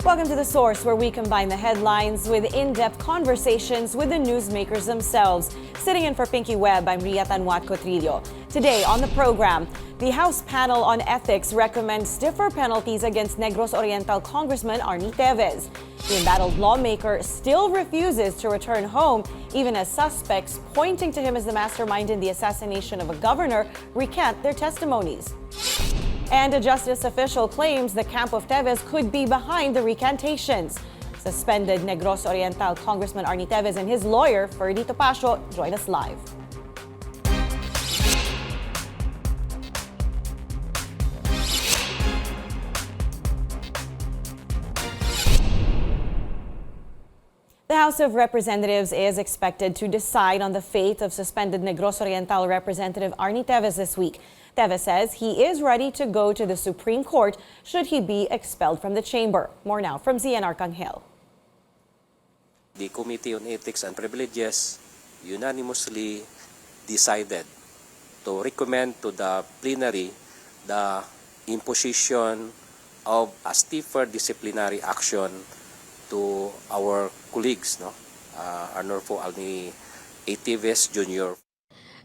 Welcome to The Source, where we combine the headlines with in-depth conversations with the newsmakers themselves. Sitting in for Pinky Webb, I'm Ria Cotrillo. Today on the program, the House panel on ethics recommends stiffer penalties against Negros Oriental Congressman Arnie Teves. The embattled lawmaker still refuses to return home, even as suspects pointing to him as the mastermind in the assassination of a governor recant their testimonies. And a justice official claims the camp of Teves could be behind the recantations. Suspended Negros Oriental Congressman Arnie Teves and his lawyer, Ferdie Topacio, join us live. The House of Representatives is expected to decide on the fate of suspended Negros Oriental Representative Arnie Teves this week. Teves says he is ready to go to the Supreme Court should he be expelled from the chamber. More now from Zian Arcangel. The Committee on Ethics and Privileges unanimously decided to recommend to the plenary the imposition of a stiffer disciplinary action to our colleagues, Arnulfo Arnie Teves Jr.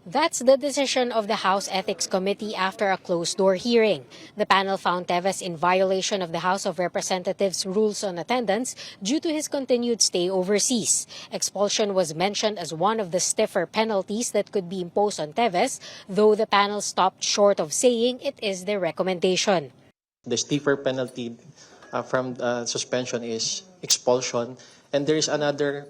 That's the decision of the House Ethics Committee after a closed-door hearing. The panel found Teves in violation of the House of Representatives rules on attendance due to his continued stay overseas. Expulsion was mentioned as one of the stiffer penalties that could be imposed on Teves, though the panel stopped short of saying it is their recommendation. The stiffer penalty from suspension is expulsion, and there is another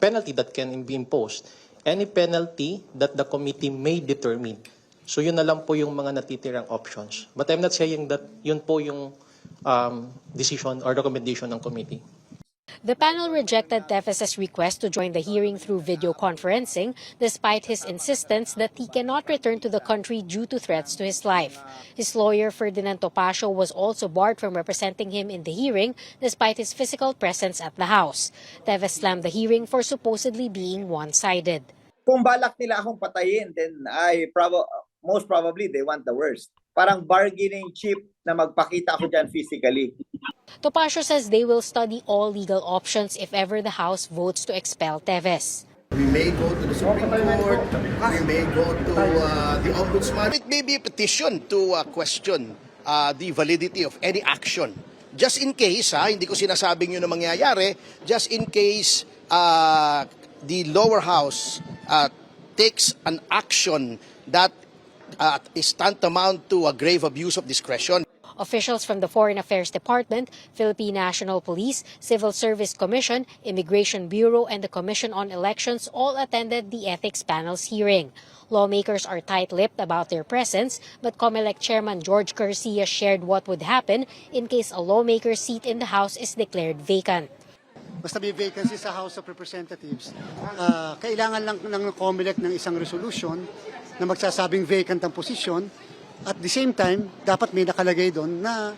penalty that can be imposed. Any penalty that the committee may determine. So yun na lang po yung mga natitirang options. But I'm not saying that yun po yung decision or recommendation ng committee. The panel rejected Teves' request to join the hearing through video conferencing, despite his insistence that he cannot return to the country due to threats to his life. His lawyer, Ferdie Topacio, was also barred from representing him in the hearing, despite his physical presence at the House. Teves slammed the hearing for supposedly being one-sided. Kung balak nila akong patayin, then most probably they want the worst. Parang bargaining chip na magpakita ako dyan physically. Topacio says they will study all legal options if ever the House votes to expel Teves. We may go to the Supreme Court, we may go to the Ombudsman. It may be a petition to question the validity of any action. Just in case, hindi ko sinasabing yun na mangyayari, just in case the lower house takes an action that is tantamount to a grave abuse of discretion. Officials from the Foreign Affairs Department, Philippine National Police, Civil Service Commission, Immigration Bureau, and the Commission on Elections all attended the ethics panel's hearing. Lawmakers are tight-lipped about their presence, but COMELEC Chairman George Garcia shared what would happen in case a lawmaker's seat in the House is declared vacant. Basta may vacancy sa House of Representatives, kailangan lang ng COMELEC ng isang resolution na magsasabing vacant ang posisyon. At the same time, dapat may nakalagay doon na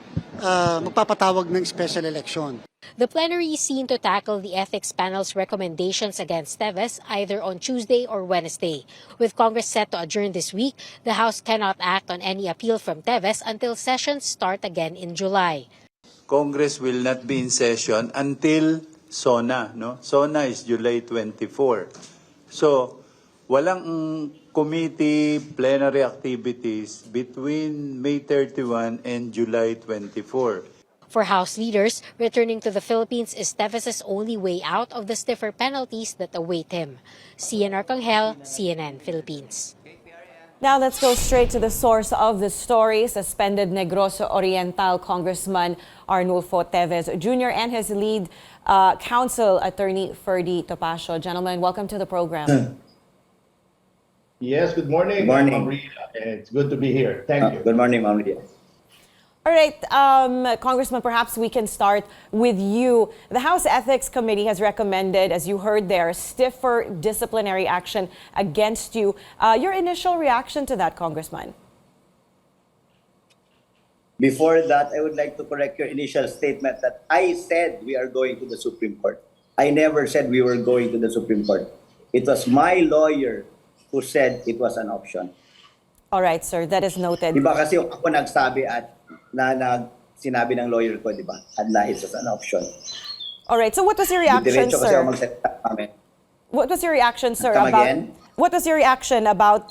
magpapatawag ng special election. The plenary is seen to tackle the ethics panel's recommendations against Teves either on Tuesday or Wednesday. With Congress set to adjourn this week, the House cannot act on any appeal from Teves until sessions start again in July. Congress will not be in session until SONA. SONA is July 24. So, walang committee plenary activities between May 31 and July 24. For House leaders, returning to the Philippines is Teves' only way out of the stiffer penalties that await him. Zian Arcangel, CNN Philippines. Now let's go straight to the source of the story. Suspended Negros Oriental Congressman Arnulfo Teves Jr. and his lead counsel, Attorney Ferdie Topacio. Gentlemen, welcome to the program. Yes, good morning. Good morning. Maria. It's good to be here. Thank you. Good morning, Ma'am Ria. All right, Congressman, perhaps we can start with you. The House Ethics Committee has recommended, as you heard there, stiffer disciplinary action against you. Your initial reaction to that, Congressman? Before that, I would like to correct your initial statement that I said we are going to the Supreme Court. I never said we were going to the Supreme Court. It was my lawyer who said it was an option. All right, sir. That is noted. Diba kasi ako nagsabi at na sinabi ng lawyer ko, di ba? Adlahis as an option. All right. So what was your reaction, Diretso kasi sir? ako magsalita kami. What was your reaction, sir, Come about again? what was your reaction about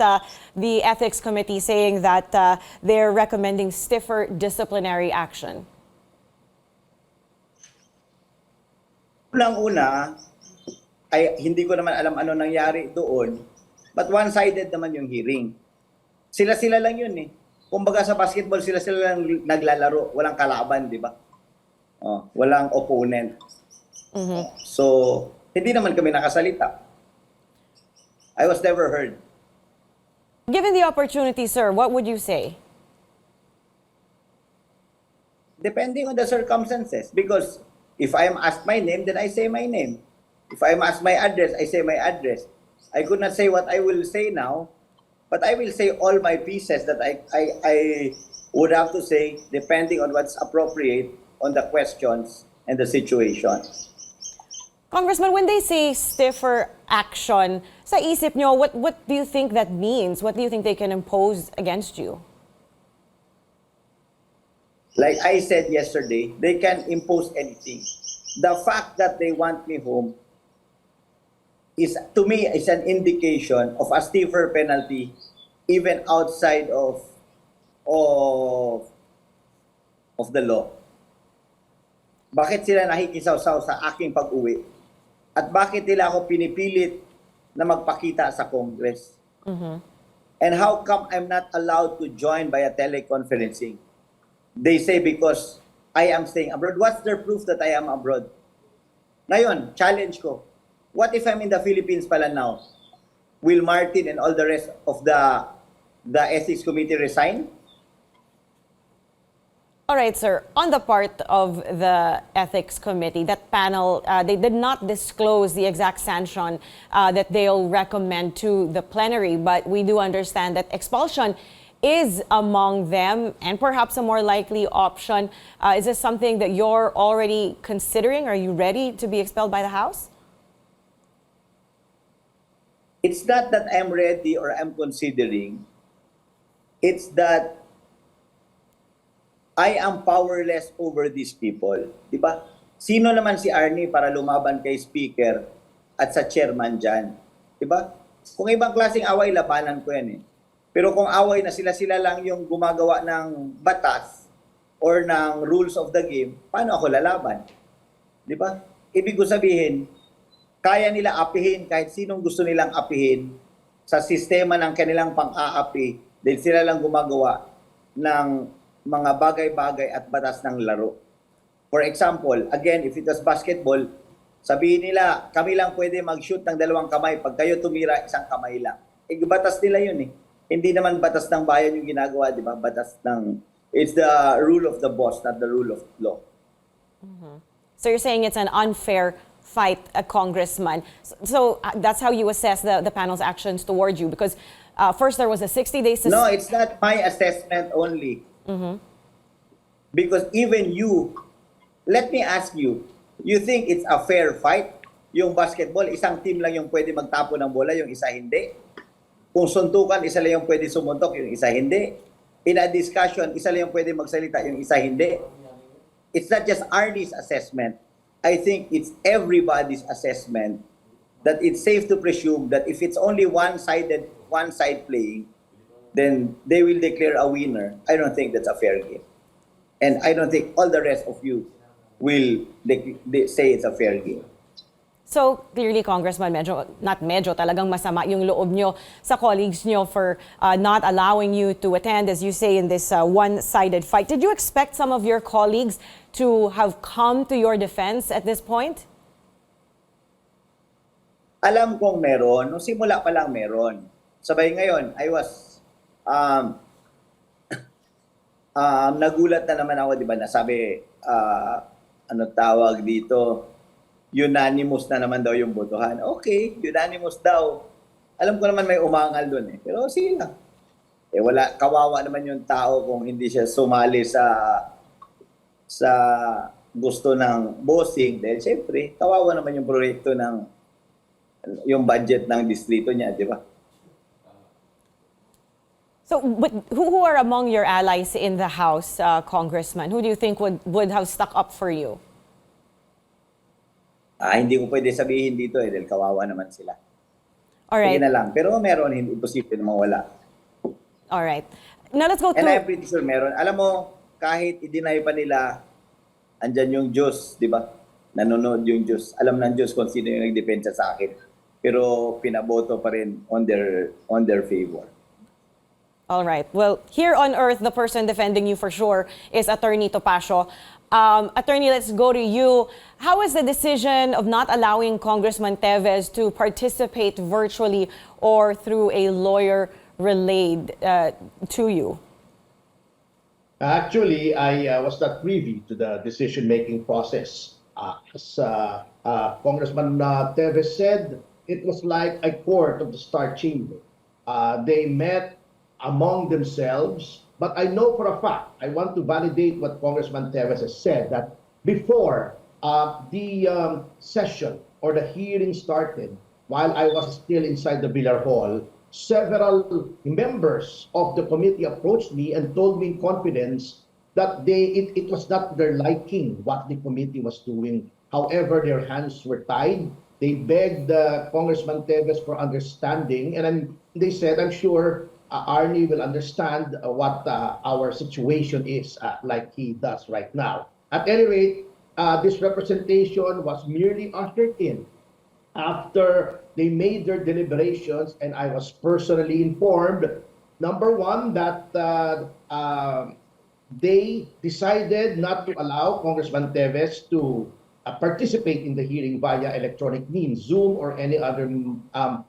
the ethics committee saying that they're recommending stiffer disciplinary action? Unang-una, ay hindi ko naman alam ano nangyari doon, but one-sided naman yung hearing. Sila-sila lang yun eh. Kumbaga sa basketball, sila-sila lang naglalaro, walang kalaban, di ba? Walang opponent. So, hindi naman kami nakasalita. I was never heard. Given the opportunity, sir, what would you say? Depending on the circumstances. Because if I am asked my name, then I say my name. If I am asked my address, I say my address. I could not say what I will say now, but I will say all my pieces that I would have to say depending on what's appropriate on the questions and the situation. Congressman, when they say stiffer action, sa isip nyo, what do you think that means? What do you think they can impose against you? Like I said yesterday, they can impose anything. The fact that they want me home is, to me, is an indication of a stiffer penalty even outside of the law. Bakit sila nakikisaw-saw sa aking pag-uwi? At bakit nila ako pinipilit na magpakita sa Congress? And how come I'm not allowed to join by a teleconferencing? They say because I am staying abroad. What's their proof that I am abroad? Ngayon, challenge ko. What if I'm in the Philippines pala now? Will Martin and all the rest of the ethics committee resign? All right, sir. On the part of the ethics committee, that panel, they did not disclose the exact sanction that they'll recommend to the plenary, but we do understand that expulsion is among them and perhaps a more likely option. Is this something that you're already considering? Are you ready to be expelled by the House? It's not that I'm ready or I'm considering. It's that I am powerless over these people. Diba? Sino naman si Arnie para lumaban kay Speaker at sa chairman dyan? Diba? Kung ibang klaseng away, labanan ko yan eh. Pero kung away na sila-sila lang yung gumagawa ng batas or ng rules of the game, paano ako lalaban? Diba? Ibig ko sabihin, kaya nila apihin kahit sinong gusto nilang apihin sa sistema ng kanilang pang-aapi dahil sila lang gumagawa ng mga bagay-bagay at batas ng laro. For example, again, if it was basketball, sabihin nila, kami lang pwede mag-shoot ng 2 kamay. Pag kayo tumira, 1 kamay lang. Batas nila yun eh. Hindi naman batas ng bayan yung ginagawa, di ba? Batas ng, it's the rule of the boss, not the rule of law. So you're saying it's an unfair fight, a congressman. So that's how you assess the panel's actions toward you? Because first there was a 60-day suspension. No, it's not my assessment only. Because even you, let me ask you, you think it's a fair fight? Yung basketball, isang team lang yung pwede magtapo ng bola, yung isa hindi. Kung suntukan, isa lang yung pwede sumuntok, yung isa hindi. In a discussion, isa lang yung pwede magsalita, yung isa hindi. It's not just Arnie's assessment. I think it's everybody's assessment that it's safe to presume that if it's only one side playing, then they will declare a winner. I don't think that's a fair game. And I don't think all the rest of you will say it's a fair game. So clearly, Congressman, talagang masama yung loob nyo sa colleagues nyo for not allowing you to attend, as you say, in this one-sided fight. Did you expect some of your colleagues to have come to your defense at this point? Alam kong meron. Nung simula pa lang meron. Sabay ngayon, I was nagulat na naman ako, di ba, nasabi, ano tawag dito, unanimous na naman daw yung botohan. Okay, unanimous daw. Alam ko naman may umangal doon eh. Pero sige lang. Wala, kawawa naman yung tao kung hindi siya sumali sa gusto ng bossing. Dahil siyempre, kawawa naman yung proyekto ng yung budget ng distrito niya, di ba? So, but who are among your allies in the House, Congressman? Who do you think would have stuck up for you? Hindi ko pwede sabihin dito dahil kawawa naman sila. All Sige right. na lang. Pero meron, hindi imposible na mawala. All right. Now let's go And I'm to... pretty sure meron. Alam mo, kahit i-deny pa nila, andyan yung Diyos, di ba? Nanonood yung Diyos. Alam ng Diyos kung sino yung nagdepensa sa akin. Pero pinaboto pa rin on their favor. All right. Well, here on earth, the person defending you for sure is Atty. Topacio. Attorney, let's go to you. How is the decision of not allowing Congressman Teves to participate virtually or through a lawyer relayed to you? Actually, I was not privy to the decision-making process. As Congressman Teves said, it was like a court of the Star Chamber. They met among themselves, but I know for a fact, I want to validate what Congressman Teves has said, that before the session or the hearing started, while I was still inside the Villar Hall, several members of the committee approached me and told me in confidence that it was not their liking what the committee was doing. However, their hands were tied. They begged Congressman Teves for understanding, and they said, I'm sure Arnie will understand what our situation is, like he does right now. At any rate, this representation was merely ushered in after they made their deliberations, and I was personally informed, number one, that they decided not to allow Congressman Teves to participate in the hearing via electronic means, Zoom or any other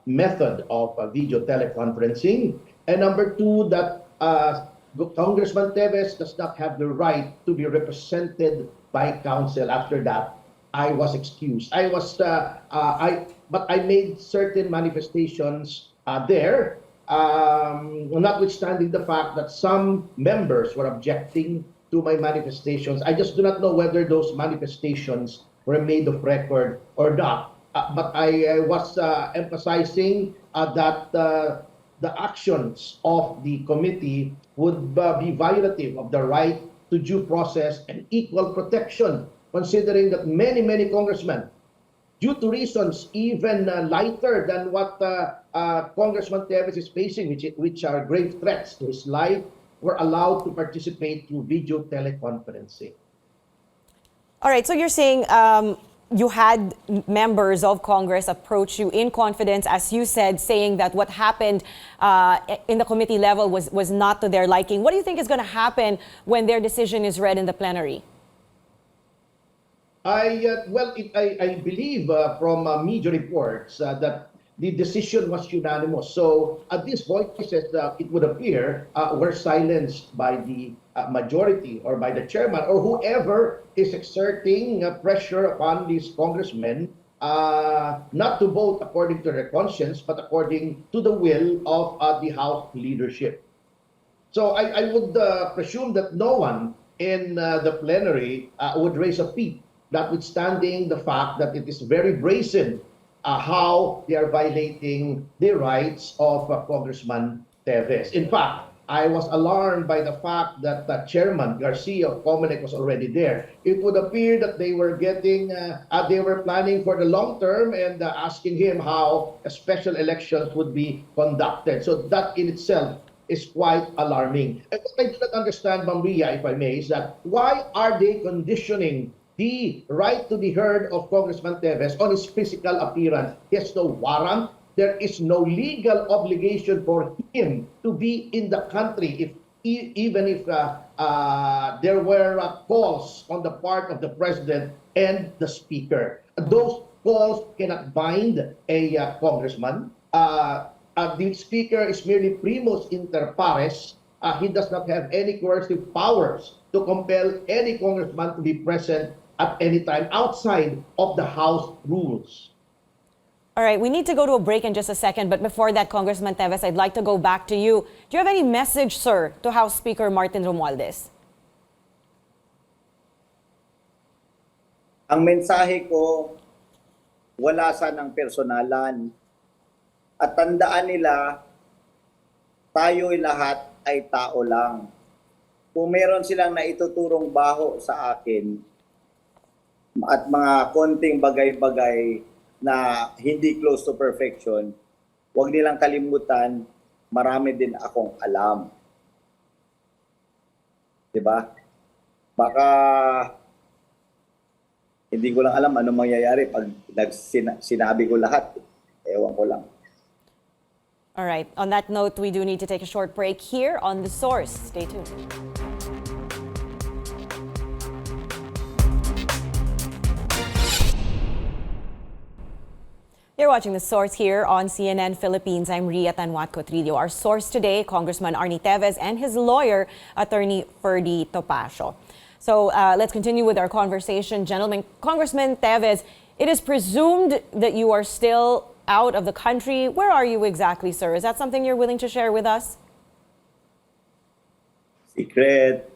method of video teleconferencing. And number two, that Congressman Teves does not have the right to be represented by counsel. After that, I was excused. But I made certain manifestations there, notwithstanding the fact that some members were objecting to my manifestations. I just do not know whether those manifestations were made of record or not. But I was emphasizing that the actions of the committee would be violative of the right to due process and equal protection, considering that many congressmen, due to reasons even lighter than what Congressman Teves is facing, which are grave threats to his life, were allowed to participate through video teleconferencing. All right, so you're saying you had members of Congress approach you in confidence, as you said, saying that what happened in the committee level was not to their liking. What do you think is going to happen when their decision is read in the plenary? I believe from media reports that the decision was unanimous. So these voices, it would appear, were silenced by the majority or by the chairman or whoever is exerting pressure upon these congressmen not to vote according to their conscience, but according to the will of the House leadership. So I would presume that no one in the plenary would raise a peep, notwithstanding the fact that it is very brazen how they are violating the rights of Congressman Teves. In fact, I was alarmed by the fact that Chairman Garcia of Comelec was already there. It would appear that they were planning for the long term and asking him how special elections would be conducted. So that in itself is quite alarming. And what I do not understand, Ma'am Ria, if I may, is that why are they conditioning the right to be heard of Congressman Teves on his physical appearance? He has no warrant. There is no legal obligation for him to be in the country even if there were calls on the part of the president and the speaker. Those calls cannot bind a congressman. The speaker is merely primus inter pares. He does not have any coercive powers to compel any congressman to be present at any time outside of the House rules. All right, we need to go to a break in just a second, but before that, Congressman Teves, I'd like to go back to you. Do you have any message, sir, to House Speaker Martin Romualdez? Ang mensahe ko, wala sanang personalan. At tandaan nila, tayo'y lahat ay tao lang. Kung meron silang naituturong baho sa akin at mga konting bagay-bagay na hindi close to perfection, huwag nilang kalimutan, marami din akong alam. Diba? Baka hindi ko lang alam ano mangyayari pag sinabi ko lahat. Ewan ko lang. All right. On that note, we do need to take a short break here on The Source. Stay tuned. You're watching The Source here on CNN Philippines. I'm Ria Tanwat-Cotrillo. Our source today, Congressman Arnie Teves and his lawyer, Attorney Ferdie Topacio. So let's continue with our conversation. Gentlemen, Congressman Teves, it is presumed that you are still out of the country. Where are you exactly, sir? Is that something you're willing to share with us? Secret.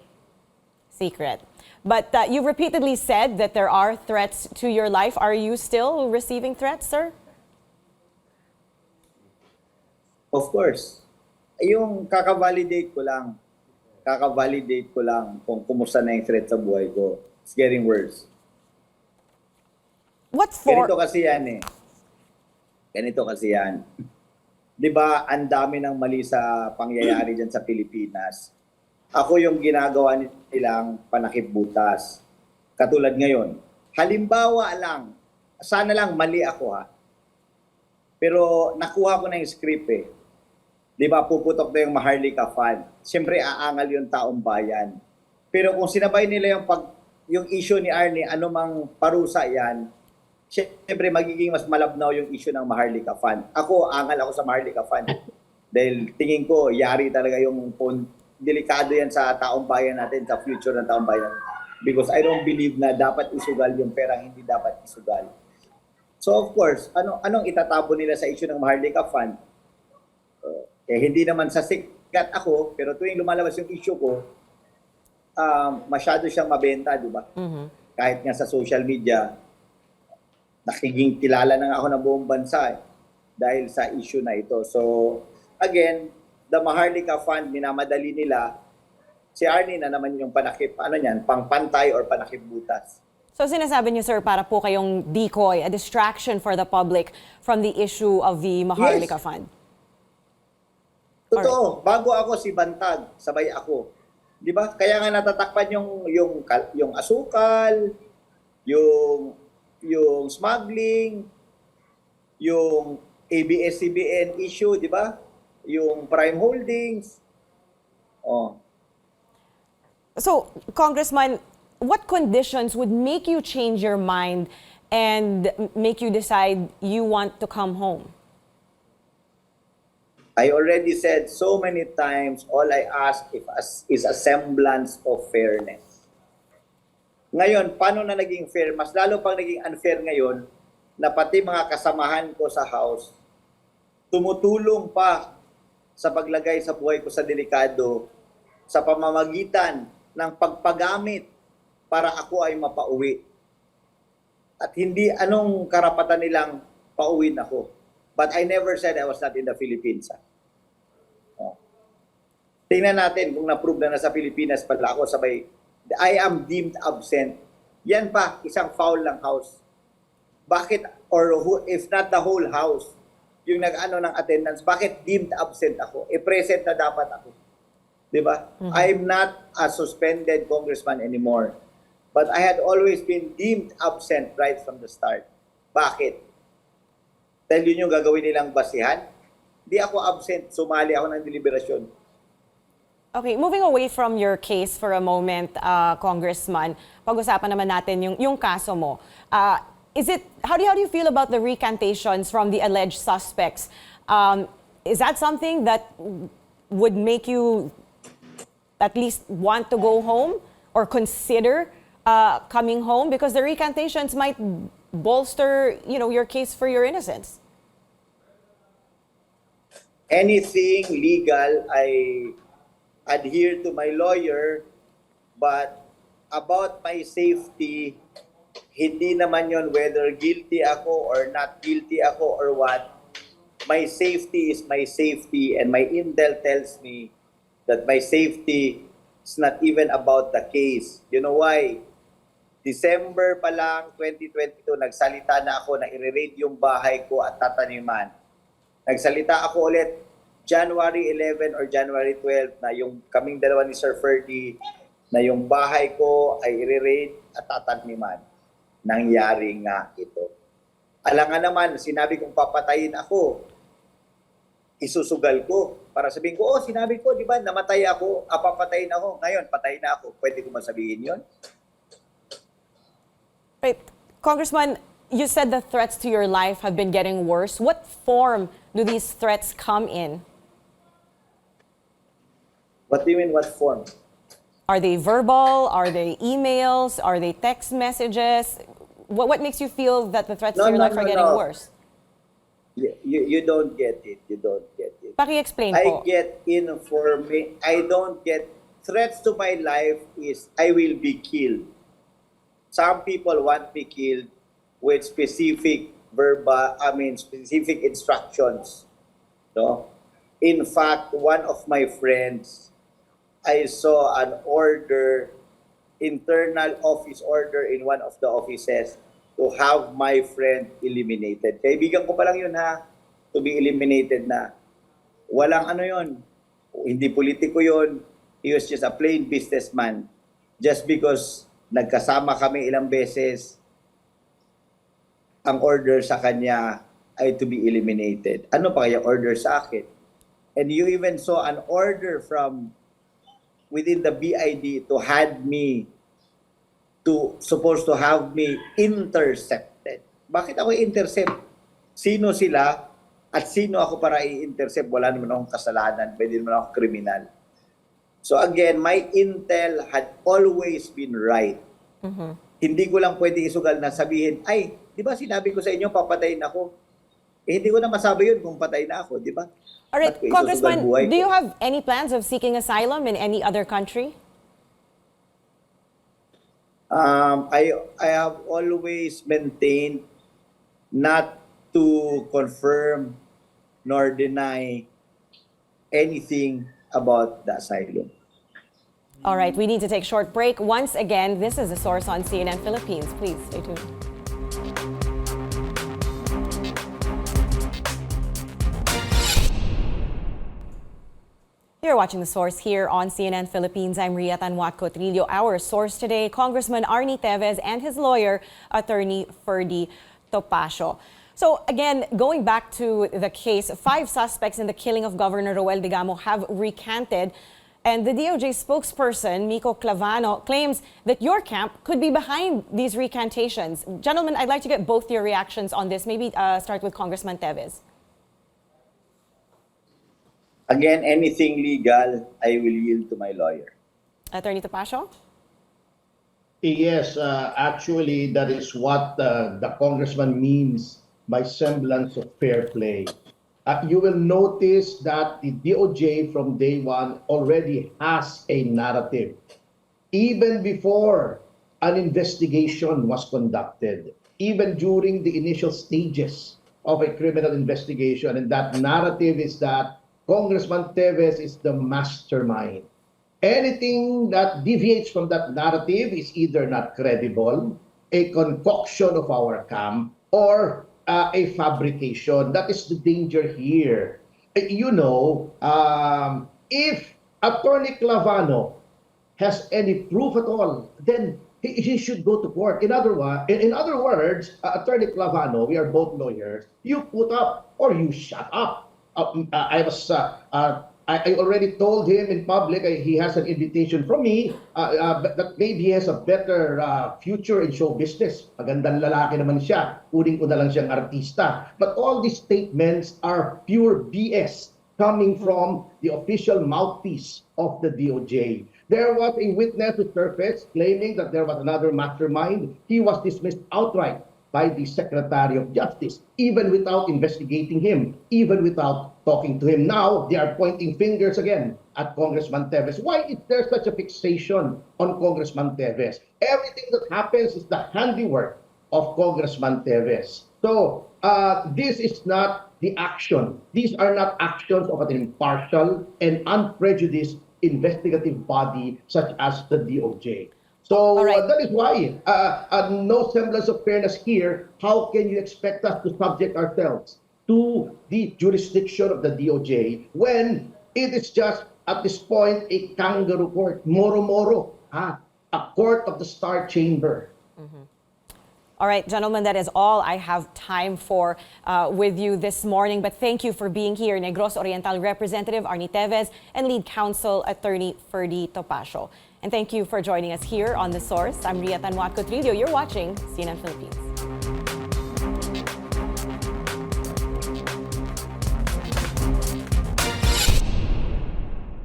Secret. But you've repeatedly said that there are threats to your life. Are you still receiving threats, sir? Of course. Yung kakavalidate ko lang kung kumusta na yung threat sa buhay ko. It's getting worse. What for? Ganito kasi yan. Di ba, ang dami ng mali sa pangyayari dyan sa Pilipinas. Ako yung ginagawa nilang panakipbutas. Katulad ngayon. Halimbawa lang, sana lang mali ako ha. Pero nakuha ko na yung script eh. Di ba, puputok na yung Maharlika Fund. Siyempre, aangal yung taong bayan. Pero kung sinabay nila yung issue ni Arnie, anumang parusa yan, siyempre, magiging mas malabnaw yung issue ng Maharlika Fund. Angal ako sa Maharlika Fund. Dahil tingin ko, yari talaga yung delikado yan sa taong bayan natin, sa future ng taong bayan. Because I don't believe na dapat isugal yung perang hindi dapat isugal. So of course, anong itatabo nila sa issue ng Maharlika Fund? Hindi naman sa sikat ako, pero tuwing lumalabas yung issue ko, masyado siyang mabenta, di ba? Mm-hmm. Kahit nga sa social media, nakiging kilala na ako ng buong bansa dahil sa issue na ito. So, again, the Maharlika Fund, minamadali nila, si Arnie na naman yung pangpantay or panakipbutas. So sinasabi niyo, sir, para po kayong decoy, a distraction for the public from the issue of the Maharlika Fund? Totoo. Right. Bago ako si Bantag, sabay ako. Di ba? Kaya nga natatakpan yung asukal, yung smuggling, yung ABS-CBN issue, di ba? Yung prime holdings. Oh. So, Congressman, what conditions would make you change your mind and make you decide you want to come home? I already said so many times, all I ask is a semblance of fairness. Ngayon, paano na naging fair? Mas lalo pang naging unfair ngayon na pati mga kasamahan ko sa House tumutulong pa sa paglagay sa buhay ko sa delikado sa pamamagitan ng pagpagamit para ako ay mapauwi. At hindi anong karapatan nilang pauwiin ako. But I never said I was not in the Philippines. Tingnan natin kung na-prove na nasa Pilipinas pala ako sabay, I am deemed absent. Yan pa, isang foul ng House. Bakit, if not the whole House, yung nag-ano ng attendance, bakit deemed absent ako? Present na dapat ako. Diba? Mm-hmm. I'm not a suspended congressman anymore. But I had always been deemed absent right from the start. Bakit? Dahil yun yung gagawin nilang basihan. Di ako absent, sumali ako ng deliberasyon. Okay, moving away from your case for a moment, Congressman, pag-usapan naman natin yung kaso mo. How do you feel about the recantations from the alleged suspects? Is that something that would make you at least want to go home or consider coming home? Because the recantations might bolster, your case for your innocence. Anything legal, I adhere to my lawyer, but about my safety, hindi naman yon whether guilty ako or not guilty ako or what. my safety is my safety, and my intel tells me that my safety is not even about the case. You know why? December pa lang, 2022, nagsalita na ako na i-raid yung bahay ko at tataniman. Nagsalita ako ulit January 11 or January 12 na yung kaming dalawa ni Sir Ferdie na yung bahay ko ay i-raid at tataniman. Nangyari nga ito. Alangan naman, sinabi kong papatayin ako, isusugal ko. Para sabihin ko, oh, sinabi ko, di ba, namatay ako, papatayin ako. Ngayon, patay na ako. Pwede ko masabihin yon? Right. Congressman, you said the threats to your life have been getting worse. What form do these threats come in? What do you mean, what form? Are they verbal? Are they emails? Are they text messages? What makes you feel that the threats to your life are getting worse? You don't get it. You don't get it. Paki-explain I po. get information. I don't get threats to my life is I will be killed. Some people want me killed with specific specific instructions. No? In fact, one of my friends, I saw an order, internal office order in one of the offices to have my friend eliminated. Kaibigan ko pa lang yun ha, to be eliminated na. Walang ano yun, hindi politiko yun, he was just a plain businessman. Just because nagkasama kami ilang beses, ang order sa kanya ay to be eliminated. Ano pa kaya order sa akin? And you even saw an order from within the BID to supposed to have me intercepted. Bakit ako intercept? Sino sila at sino ako para i-intercept? Wala naman akong kasalanan, pwede naman ako kriminal. So again, my intel had always been right. Mm-hmm. Hindi ko lang pwede isugal na sabihin, ay, di ba sinabi ko sa inyo, papatayin ako? Eh, hindi ko na masabi yun kung patay na ako, di ba? Alright, Congressman, do you have any plans of seeking asylum in any other country? I have always maintained not to confirm nor deny anything about the asylum. All right, we need to take a short break. Once again, this is The Source on CNN Philippines. Please stay tuned. You're watching The Source here on CNN Philippines. I'm Recantations. Our source today, Congressman Arnie Teves and his lawyer, Attorney Ferdie Topacio. So again, going back to the case, 5 suspects in the killing of Governor Roel Digamo have recanted. And the DOJ spokesperson, Miko Clavano, claims that your camp could be behind these recantations. Gentlemen, I'd like to get both your reactions on this. Maybe start with Congressman Teves. Again, anything legal, I will yield to my lawyer. Attorney Topacio? Yes, actually, that is what the congressman means by semblance of fair play. You will notice that the DOJ from day one already has a narrative. Even before an investigation was conducted, even during the initial stages of a criminal investigation, and that narrative is that Congressman Teves is the mastermind. Anything that deviates from that narrative is either not credible, a concoction of our camp, or a fabrication. That is the danger here. You know, if Attorney Clavano has any proof at all, then he should go to court. In other words, Attorney Clavano, we are both lawyers, you put up or you shut up. I already told him in public, he has an invitation from me that maybe he has a better future in show business. Magandang lalaki naman siya. Kunin ko na lang siyang artista. But all these statements are pure BS coming from the official mouthpiece of the DOJ. There was a witness who surfaced claiming that there was another mastermind. He was dismissed outright by the Secretary of Justice, even without investigating him, even without talking to him. Now, they are pointing fingers again at Congressman Teves. Why is there such a fixation on Congressman Teves? Everything that happens is the handiwork of Congressman Teves. So, this is not the action. These are not actions of an impartial and unprejudiced investigative body such as the DOJ. So All right. that is why no semblance of fairness here. How can you expect us to subject ourselves to the jurisdiction of the DOJ when it is just at this point a kangaroo court, moro-moro, a court of the Star Chamber? All right, gentlemen, that is all I have time for with you this morning. But thank you for being here, Negros Oriental Representative Arnie Teves and Lead Counsel Attorney Ferdie Topacio. And thank you for joining us here on The Source. I'm Ria Tanwat Cotrillo. You're watching CNN Philippines.